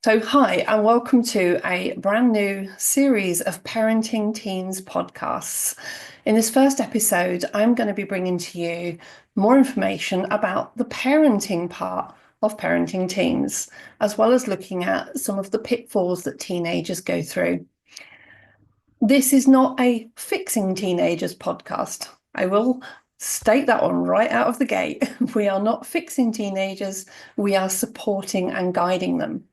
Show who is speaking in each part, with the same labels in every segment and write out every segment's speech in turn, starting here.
Speaker 1: Hi, and welcome to a brand new series of Parenting Teens podcasts. In this first episode, I'm going to be bringing to you more information about the parenting part of parenting teens, as well as looking at some of the pitfalls that teenagers go through. This is not a fixing teenagers podcast. I will state that one right out of the gate. We are not fixing teenagers, we are supporting and guiding them.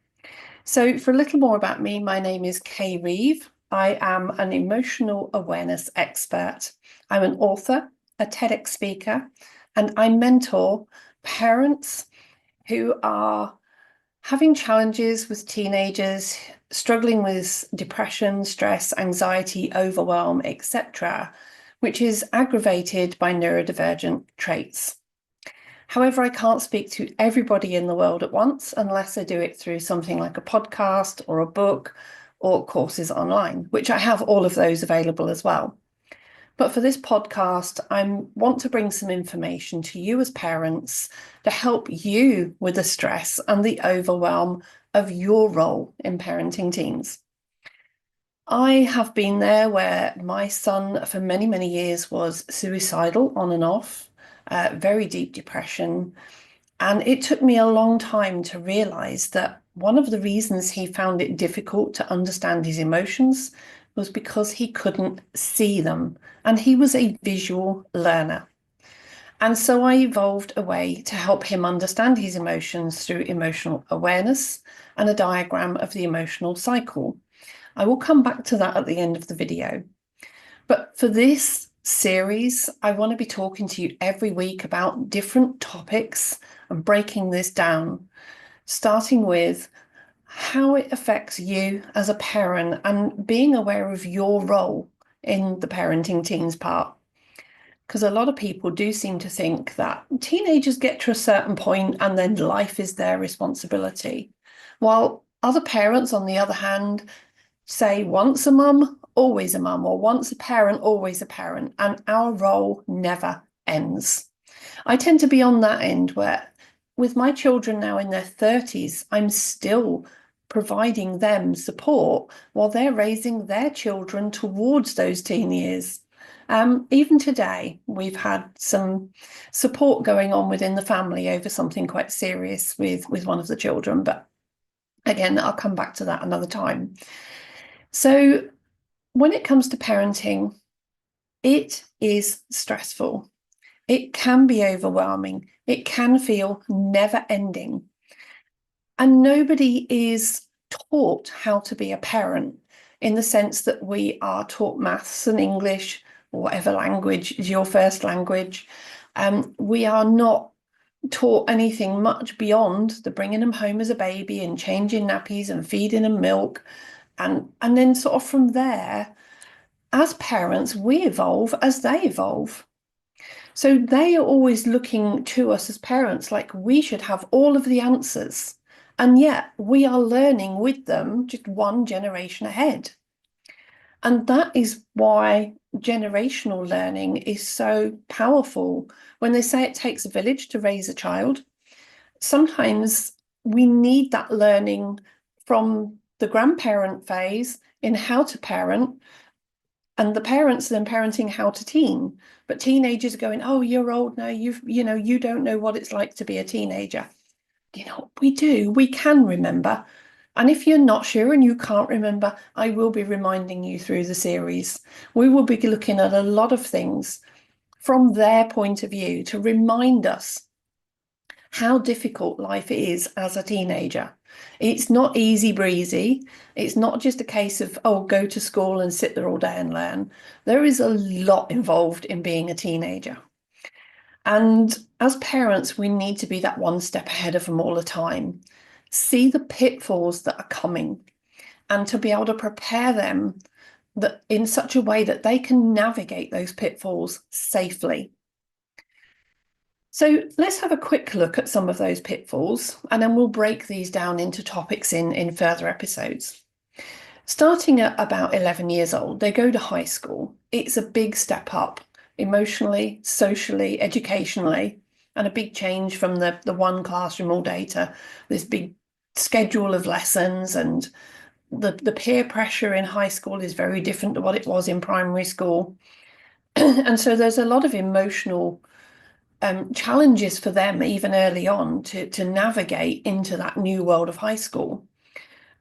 Speaker 1: So for a little more about me, my name is Kay Reeve. I am an emotional awareness expert. I'm an author, a TEDx speaker, and I mentor parents who are having challenges with teenagers, struggling with depression, stress, anxiety, overwhelm, etc., which is aggravated by neurodivergent traits. However, I can't speak to everybody in the world at once unless I do it through something like a podcast or a book or courses online, which I have all of those available as well. But for this podcast, I want to bring some information to you as parents to help you with the stress and the overwhelm of your role in parenting teens. I have been there where my son for many, many years was suicidal on and off. Very deep depression. And it took me a long time to realize that one of the reasons he found it difficult to understand his emotions was because he couldn't see them. And he was a visual learner. And so I evolved a way to help him understand his emotions through emotional awareness and a diagram of the emotional cycle. I will come back to that at the end of the video. But for this series, I want to be talking to you every week about different topics and breaking this down, starting with how it affects you as a parent and being aware of your role in the parenting teens part. Because a lot of people do seem to think that teenagers get to a certain point and then life is their responsibility. While other parents, on the other hand, say once a mum, always a mum, or once a parent, always a parent, and our role never ends. I tend to be on that end where, with my children now in their 30s, I'm still providing them support while they're raising their children towards those teen years. Even today, we've had some support going on within the family over something quite serious with one of the children, but again, I'll come back to that another time. So when it comes to parenting, it is stressful. It can be overwhelming. It can feel never ending. And nobody is taught how to be a parent in the sense that we are taught maths and English, or whatever language is your first language. We are not taught anything much beyond the bringing them home as a baby and changing nappies and feeding them milk. And then sort of from there, as parents, we evolve as they evolve. So they are always looking to us as parents like we should have all of the answers. And yet we are learning with them just one generation ahead. And that is why generational learning is so powerful. When they say it takes a village to raise a child, sometimes we need that learning from the grandparent phase in how to parent, and the parents then parenting how to teen. But teenagers are going, oh, you're old now, you don't know what it's like to be a teenager. We do, we can remember. And if you're not sure and you can't remember, I will be reminding you through the series. We will be looking at a lot of things from their point of view to remind us how difficult life is as a teenager. It's not easy breezy. It's not just a case of, oh, go to school and sit there all day and learn. There is a lot involved in being a teenager. And as parents, we need to be that one step ahead of them all the time. See the pitfalls that are coming and to be able to prepare them that in such a way that they can navigate those pitfalls safely. So let's have a quick look at some of those pitfalls, and then we'll break these down into topics in further episodes. Starting at about 11 years old, they go to high school. It's a big step up emotionally, socially, educationally, and a big change from the one classroom all day to this big schedule of lessons, and the peer pressure in high school is very different to what it was in primary school. And so there's a lot of emotional challenges for them even early on to navigate into that new world of high school.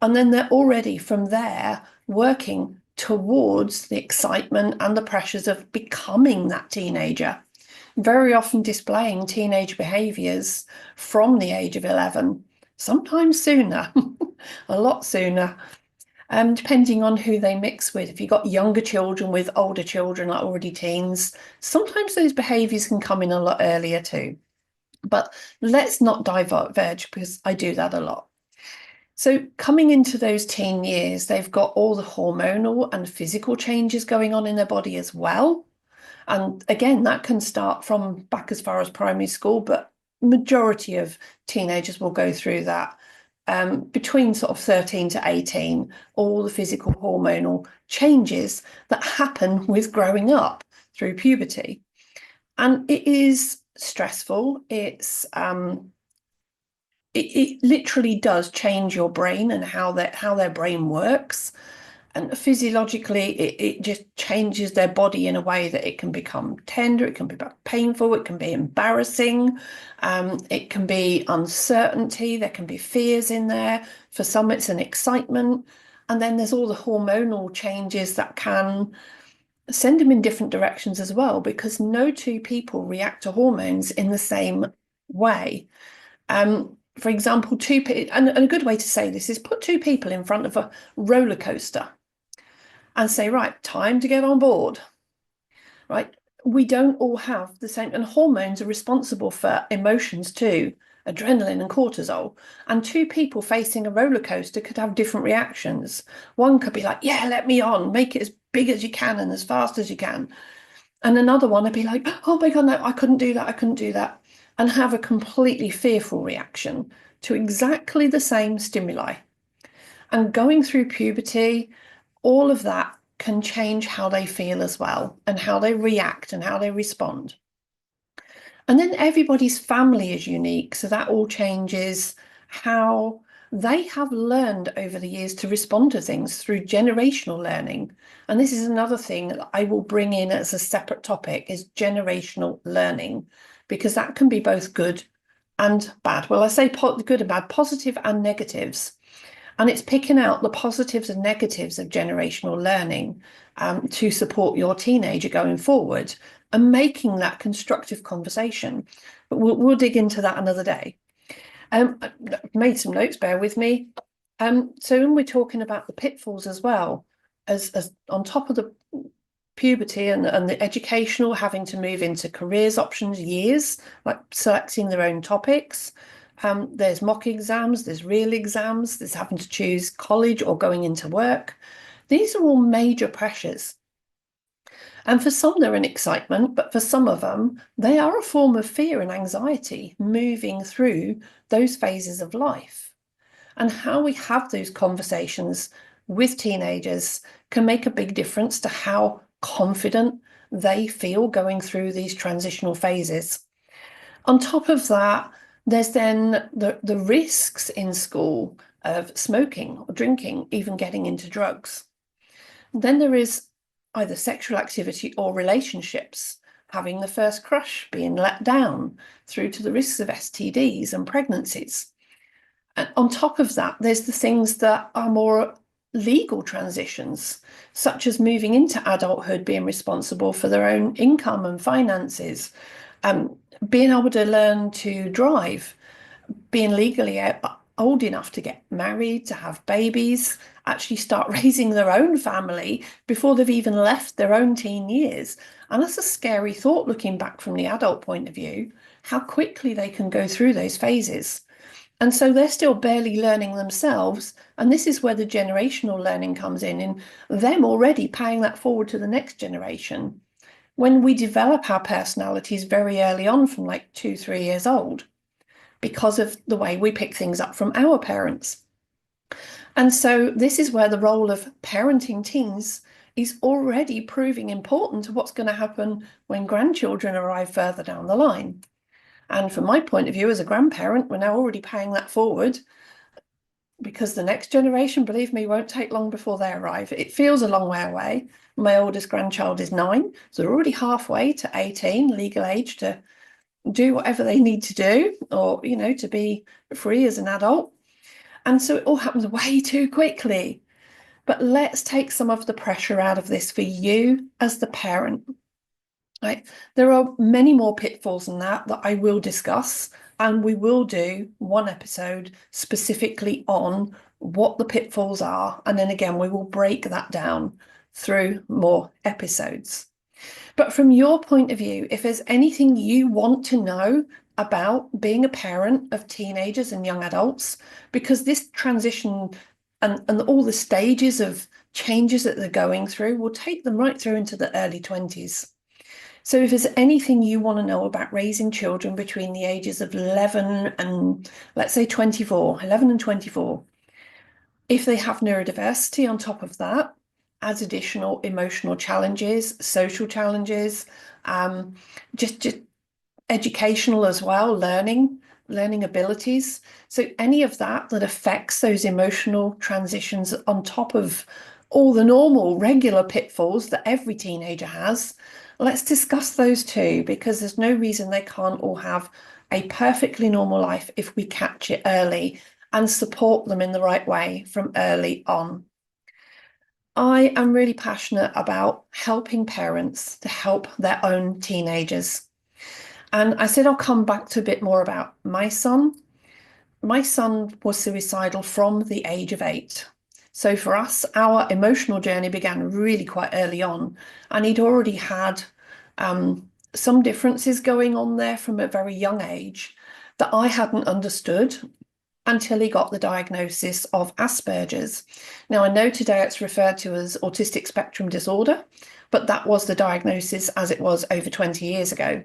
Speaker 1: And then they're already from there working towards the excitement and the pressures of becoming that teenager, very often displaying teenage behaviors from the age of 11, sometimes sooner, a lot sooner, depending on who they mix with. If you've got younger children with older children, like already teens, sometimes those behaviors can come in a lot earlier too. But let's not diverge, because I do that a lot. So coming into those teen years, they've got all the hormonal and physical changes going on in their body as well. And again, that can start from back as far as primary school, but majority of teenagers will go through that. Between sort of 13 to 18, all the physical hormonal changes that happen with growing up through puberty. And it is stressful. It literally does change your brain and how their brain works. And physiologically, it just changes their body in a way that it can become tender, it can be painful, it can be embarrassing, it can be uncertainty, there can be fears in there. For some, it's an excitement. And then there's all the hormonal changes that can send them in different directions as well, because no two people react to hormones in the same way. For example, and a good way to say this is put two people in front of a roller coaster and say, right, time to get on board, right? We don't all have the same, and hormones are responsible for emotions too, adrenaline and cortisol. And two people facing a roller coaster could have different reactions. One could be like, yeah, let me on, make it as big as you can and as fast as you can. And another one would be like, oh my God, no, I couldn't do that, I couldn't do that. And have a completely fearful reaction to exactly the same stimuli. And going through puberty, all of that can change how they feel as well, and how they react and how they respond. And then everybody's family is unique, so that all changes how they have learned over the years to respond to things through generational learning. And this is another thing that I will bring in as a separate topic, is generational learning, because that can be both good and bad. Well, I say good and bad, positive and negatives. And it's picking out the positives and negatives of generational learning to support your teenager going forward, and making that constructive conversation. But we'll dig into that another day. I've made some notes, bear with me. So when we're talking about the pitfalls as well, as on top of the puberty and the educational, having to move into careers options, years, like selecting their own topics. There's mock exams, there's real exams, there's having to choose college or going into work. These are all major pressures. And for some, they're an excitement, but for some of them, they are a form of fear and anxiety moving through those phases of life. And how we have those conversations with teenagers can make a big difference to how confident they feel going through these transitional phases. On top of that, there's then the risks in school of smoking or drinking, even getting into drugs. Then there is either sexual activity or relationships, having the first crush, being let down, through to the risks of STDs and pregnancies. And on top of that, there's the things that are more legal transitions, such as moving into adulthood, being responsible for their own income and finances, being able to learn to drive, being legally old enough to get married, to have babies, actually start raising their own family before they've even left their own teen years. And that's a scary thought, looking back from the adult point of view, how quickly they can go through those phases. And so they're still barely learning themselves. And this is where the generational learning comes in them already paying that forward to the next generation. When we develop our personalities very early on, from like 2, 3 years old, because of the way we pick things up from our parents. And so this is where the role of parenting teens is already proving important to what's going to happen when grandchildren arrive further down the line. And from my point of view as a grandparent, we're now already paying that forward. because the next generation, believe me, won't take long before they arrive. It feels a long way away. My oldest grandchild is 9, so they're already halfway to 18, legal age to do whatever they need to do, or, to be free as an adult. And so it all happens way too quickly. But let's take some of the pressure out of this for you as the parent. Right? There are many more pitfalls than that I will discuss, and we will do one episode specifically on what the pitfalls are. And then again, we will break that down through more episodes. But from your point of view, if there's anything you want to know about being a parent of teenagers and young adults, because this transition and all the stages of changes that they're going through will take them right through into the early 20s. So if there's anything you want to know about raising children between the ages of 11 and, let's say, 24, 11 and 24, if they have neurodiversity on top of that, adds additional emotional challenges, social challenges, just educational as well, learning abilities. So any of that affects those emotional transitions on top of all the normal, regular pitfalls that every teenager has. Let's discuss those too, because there's no reason they can't all have a perfectly normal life if we catch it early and support them in the right way from early on. I am really passionate about helping parents to help their own teenagers. And I said I'll come back to a bit more about my son. My son was suicidal from the age of 8. So for us, our emotional journey began really quite early on, and he'd already had some differences going on there from a very young age that I hadn't understood until he got the diagnosis of Asperger's. Now, I know today it's referred to as autistic spectrum disorder, but that was the diagnosis as it was over 20 years ago.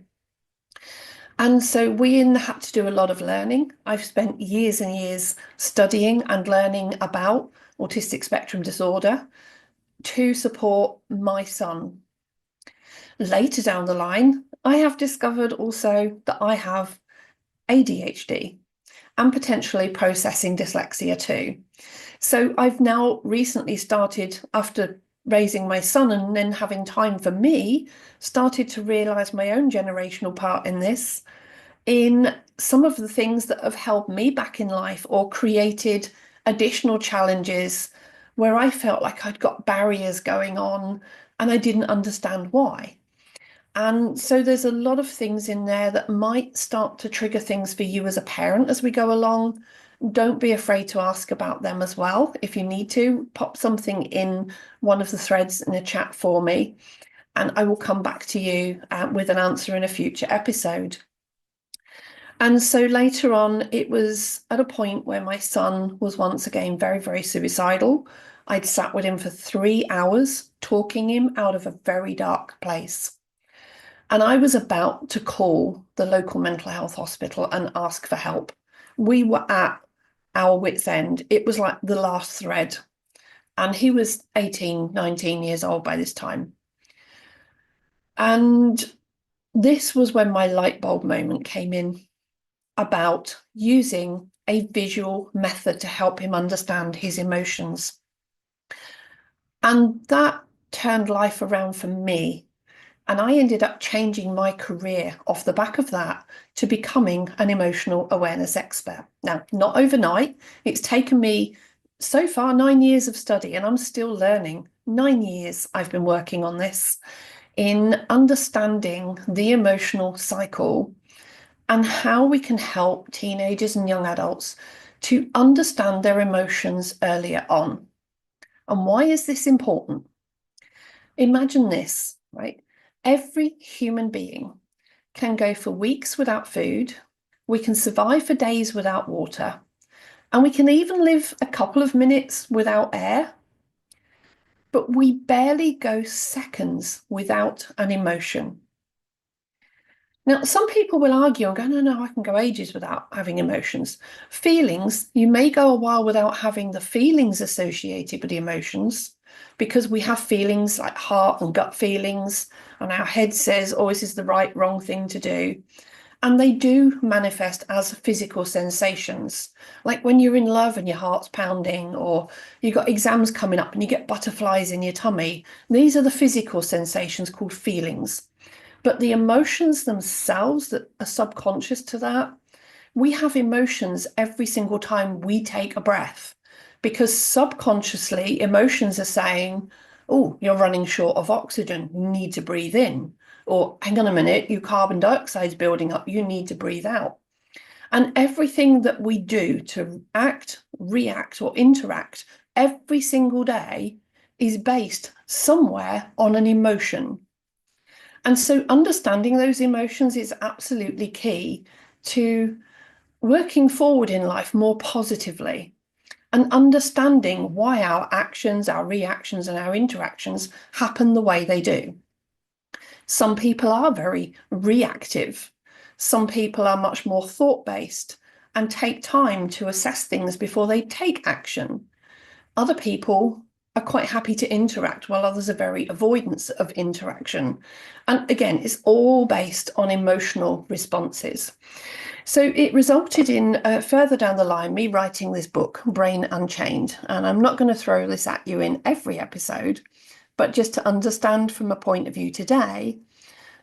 Speaker 1: And so we had to do a lot of learning. I've spent years and years studying and learning about autistic spectrum disorder to support my son. Later down the line, I have discovered also that I have ADHD and potentially processing dyslexia too. So I've now recently started, after raising my son and then having time for me, started to realize my own generational part in this, in some of the things that have held me back in life or created additional challenges where I felt like I'd got barriers going on and I didn't understand why. And so there's a lot of things in there that might start to trigger things for you as a parent as we go along. Don't be afraid to ask about them as well. If you need to, pop something in one of the threads in the chat for me, and I will come back to you with an answer in a future episode. And so later on, it was at a point where my son was once again very, very suicidal. I'd sat with him for 3 hours, talking him out of a very dark place. And I was about to call the local mental health hospital and ask for help. We were at our wit's end. It was like the last thread. And he was 18, 19 years old by this time. And this was when my light bulb moment came in about using a visual method to help him understand his emotions. And that turned life around for me. And I ended up changing my career off the back of that to becoming an emotional awareness expert. Now, not overnight. It's taken me so far 9 years of study, and I'm still learning. 9 years I've been working on this, in understanding the emotional cycle and how we can help teenagers and young adults to understand their emotions earlier on. And why is this important? Imagine this, right? Every human being can go for weeks without food, we can survive for days without water, and we can even live a couple of minutes without air, but we barely go seconds without an emotion. Now, some people will argue and go, no, I can go ages without having emotions. Feelings, you may go a while without having the feelings associated with the emotions, because we have feelings like heart and gut feelings, and our head says, oh, this is the right, wrong thing to do. And they do manifest as physical sensations, like when you're in love and your heart's pounding, or you've got exams coming up and you get butterflies in your tummy. These are the physical sensations called feelings. But the emotions themselves that are subconscious to that, we have emotions every single time we take a breath, because subconsciously emotions are saying, oh, you're running short of oxygen, you need to breathe in. Or hang on a minute, your carbon dioxide is building up, you need to breathe out. And everything that we do to act, react, or interact every single day is based somewhere on an emotion. And so understanding those emotions is absolutely key to working forward in life more positively, and understanding why our actions, our reactions, and our interactions happen the way they do. Some people are very reactive. Some people are much more thought-based and take time to assess things before they take action. Other people are quite happy to interact, while others are very avoidant of interaction. And again, it's all based on emotional responses. So it resulted in further down the line, me writing this book, Brain Unchained. And I'm not going to throw this at you in every episode, but just to understand from a point of view today,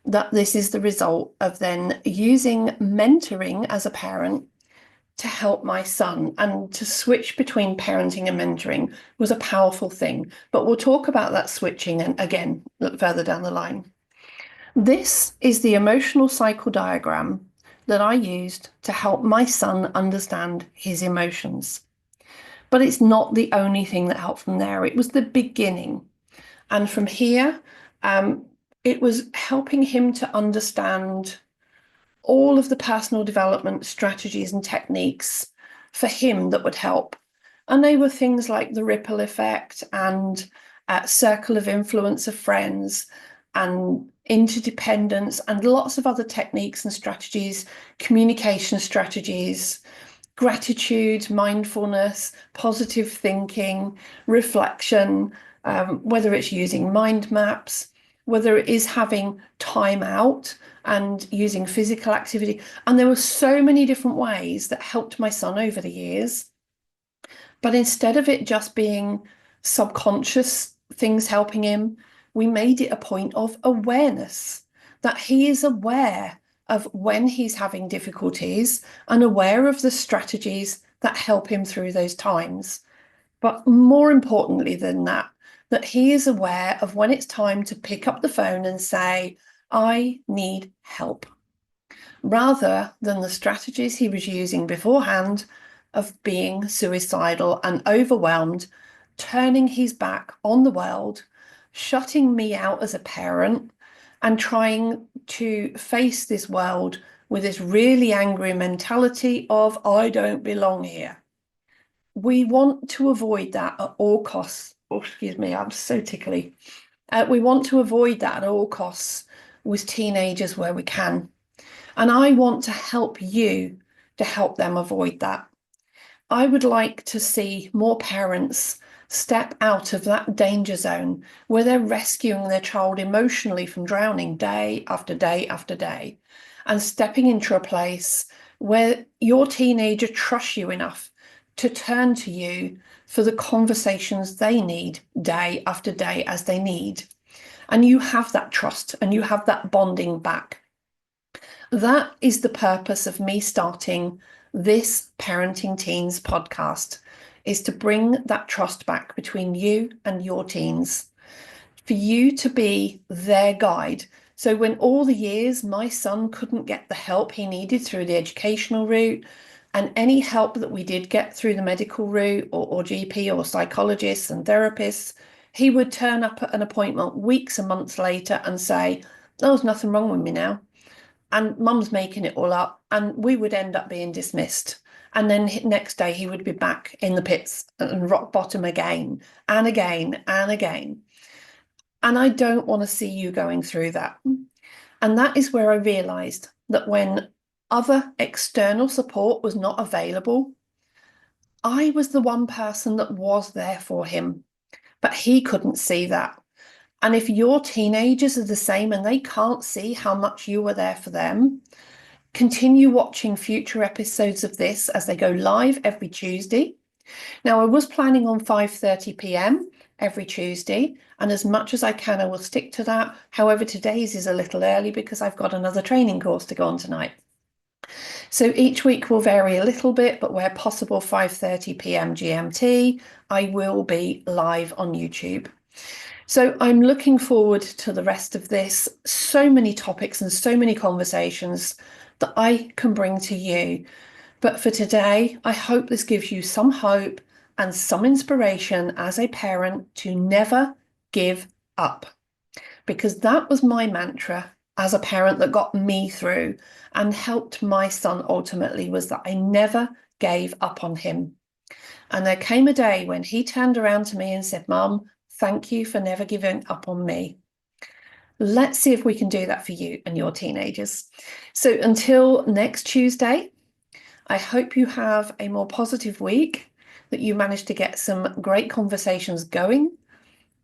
Speaker 1: that this is the result of then using mentoring as a parent to help my son, and to switch between parenting and mentoring was a powerful thing. But we'll talk about that switching and again further down the line. This is the emotional cycle diagram that I used to help my son understand his emotions. But it's not the only thing that helped from there. It was the beginning. And from here, it was helping him to understand all of the personal development strategies and techniques for him that would help. And they were things like the ripple effect and circle of influence of friends and interdependence and lots of other techniques and strategies, communication strategies, gratitude, mindfulness, positive thinking, reflection, whether it's using mind maps, whether it is having time out and using physical activity. And there were so many different ways that helped my son over the years. But instead of it just being subconscious things helping him, we made it a point of awareness, that he is aware of when he's having difficulties and aware of the strategies that help him through those times. But more importantly than that, that he is aware of when it's time to pick up the phone and say, I need help, rather than the strategies he was using beforehand of being suicidal and overwhelmed, turning his back on the world, shutting me out as a parent, and trying to face this world with this really angry mentality of, I don't belong here. We want to avoid that at all costs. Oh, excuse me, I'm so tickly. We want to avoid that at all costs with teenagers where we can. And I want to help you to help them avoid that. I would like to see more parents step out of that danger zone where they're rescuing their child emotionally from drowning day after day after day, and stepping into a place where your teenager trusts you enough to turn to you for the conversations they need day after day as they need. And you have that trust and you have that bonding back. That is the purpose of me starting this Parenting Teens podcast, is to bring that trust back between you and your teens, for you to be their guide. So when all the years my son couldn't get the help he needed through the educational route, and any help that we did get through the medical route or GP or psychologists and therapists, he would turn up at an appointment weeks and months later and say, there's nothing wrong with me now. And mum's making it all up, and we would end up being dismissed. And then next day he would be back in the pits and rock bottom again and again and again. And I don't want to see you going through that. And that is where I realized that when other external support was not available, I was the one person that was there for him, but he couldn't see that. And if your teenagers are the same and they can't see how much you were there for them, Continue watching future episodes of this as they go live every Tuesday. Now, I was planning on 5:30 p.m. every Tuesday, and as much as I can, I will stick to that. However, today's is a little early because I've got another training course to go on tonight. So each week will vary a little bit, but where possible, 5:30 p.m. GMT, I will be live on YouTube. So I'm looking forward to the rest of this. So many topics and so many conversations that I can bring to you. But for today, I hope this gives you some hope and some inspiration as a parent to never give up. Because that was my mantra as a parent that got me through and helped my son ultimately, was that I never gave up on him. And there came a day when he turned around to me and said, "Mum, thank you for never giving up on me." Let's see if we can do that for you and your teenagers. So until next Tuesday, I hope you have a more positive week, that you manage to get some great conversations going,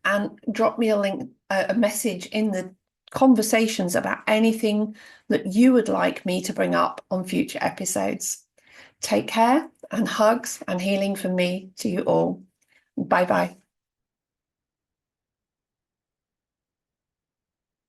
Speaker 1: and drop me a message in the conversations about anything that you would like me to bring up on future episodes. Take care, and hugs and healing from me to you all. Bye bye.